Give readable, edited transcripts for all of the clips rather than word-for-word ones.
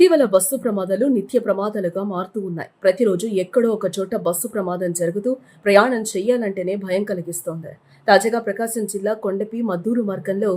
ఇటీవల బస్సు ప్రమాదాలు నిత్య ప్రమాదాలుగా మారుతూ ఉన్నాయి. ప్రతిరోజు ఎక్కడో ఒక చోట బస్సు ప్రమాదం జరుగుతూ ప్రయాణం చెయ్యాలంటేనే భయం కలిగిస్తోంది. తాజాగా ప్రకాశం జిల్లా కొండపి మద్దూరు మార్గంలో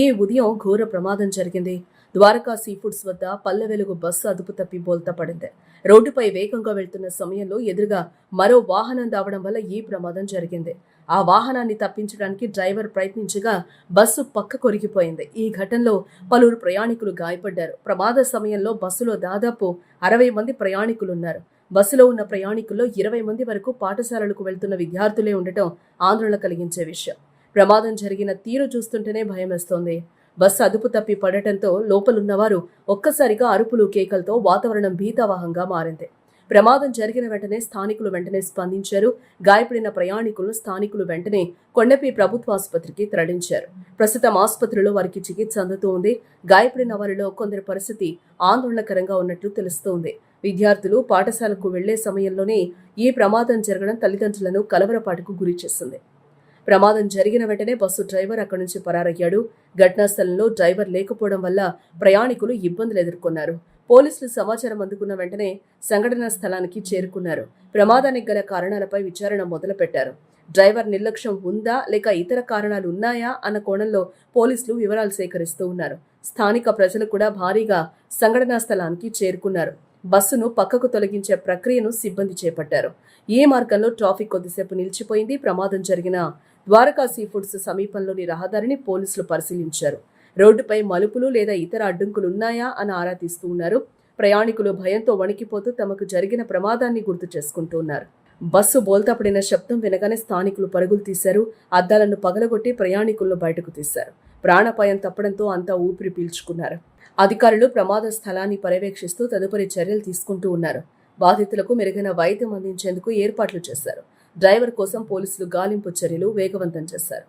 ఈ ఉదయం ఘోర ప్రమాదం జరిగింది. ద్వారకా సీ ఫుడ్స్ వద్ద పల్లె వెలుగు బస్సు అదుపు తప్పి బోల్తా పడింది. రోడ్డుపై వేగంగా వెళ్తున్న సమయంలో ఎదురుగా మరో వాహనం రావడం వల్ల ఈ ప్రమాదం జరిగింది. ఆ వాహనాన్ని తప్పించడానికి డ్రైవర్ ప్రయత్నించగా బస్సు పక్క కొరిగిపోయింది. ఈ ఘటనలో పలువురు ప్రయాణికులు గాయపడ్డారు. ప్రమాద సమయంలో బస్సులో దాదాపు 60 మంది ప్రయాణికులున్నారు. బస్సులో ఉన్న ప్రయాణికుల్లో 20 మంది వరకు పాఠశాలలకు వెళ్తున్న విద్యార్థులే ఉండటం ఆందోళన కలిగించే విషయం. ప్రమాదం జరిగిన తీరు చూస్తుంటేనే భయమేస్తోంది. బస్సు అదుపు తప్పి పడటంతో లోపలున్నవారు ఒక్కసారిగా అరుపులు కేకలతో వాతావరణం భీతావహంగా మారింది. ప్రమాదం జరిగిన వెంటనే స్పందించారు. గాయపడిన ప్రయాణికులను స్థానికులు వెంటనే కొండపి ప్రభుత్వ ఆసుపత్రికి తరలించారు. ప్రస్తుతం ఆసుపత్రిలో వారికి చికిత్స అందుతూ ఉంది. గాయపడిన వారిలో కొందరి పరిస్థితి ఆందోళనకరంగా ఉన్నట్లు తెలుస్తోంది. విద్యార్థులు పాఠశాలకు వెళ్లే సమయంలోనే ఈ ప్రమాదం జరగడం తల్లిదండ్రులను కలవరపాటుకు గురి చేసింది. ప్రమాదం జరిగిన వెంటనే బస్సు డ్రైవర్ అక్కడి నుంచి పరారయ్యాడు. ఘటనా స్థలంలో డ్రైవర్ లేకపోవడం వల్ల ప్రయాణికులు ఇబ్బందులు ఎదుర్కొన్నారు. పోలీసులు సమాచారం అందుకున్న వెంటనే సంఘటనా స్థలానికి చేరుకున్నారు. ప్రమాదానికి గల కారణాలపై విచారణ మొదలుపెట్టారు. డ్రైవర్ నిర్లక్ష్యం ఉందా లేక ఇతర కారణాలు ఉన్నాయా అన్న కోణంలో పోలీసులు వివరాలు సేకరిస్తూ ఉన్నారు. స్థానిక ప్రజలు కూడా భారీగా సంఘటనా స్థలానికి చేరుకున్నారు. బస్సును పక్కకు తొలగించే ప్రక్రియను సిబ్బంది చేపట్టారు. ఈ మార్గంలో ట్రాఫిక్ కొద్దిసేపు నిలిచిపోయింది. ప్రమాదం జరిగిన ద్వారకా సీ ఫుడ్స్ సమీపంలోని రహదారిని పోలీసులు పరిశీలించారు. రోడ్డుపై మలుపులు లేదా ఇతర అడ్డంకులున్నాయా అని ఆరా తీస్తూ ఉన్నారు. ప్రయాణికులు భయంతో వణికిపోతూ తమకు జరిగిన ప్రమాదాన్ని గుర్తు చేసుకుంటూ ఉన్నారు. బస్సు బోల్తాపడిన శబ్దం వినగానే స్థానికులు పరుగులు తీశారు. అద్దాలను పగలగొట్టి ప్రయాణికులను బయటకు తీశారు. ప్రాణాపాయం తప్పడంతో అంతా ఊపిరి పీల్చుకున్నారు. అధికారులు ప్రమాద స్థలాన్ని పర్యవేక్షిస్తూ తదుపరి చర్యలు తీసుకుంటూ ఉన్నారు. బాధితులకు మెరుగైన వైద్యం అందించేందుకు ఏర్పాట్లు చేశారు. డ్రైవర్ కోసం పోలీసులు గాలింపు చర్యలు వేగవంతం చేశారు.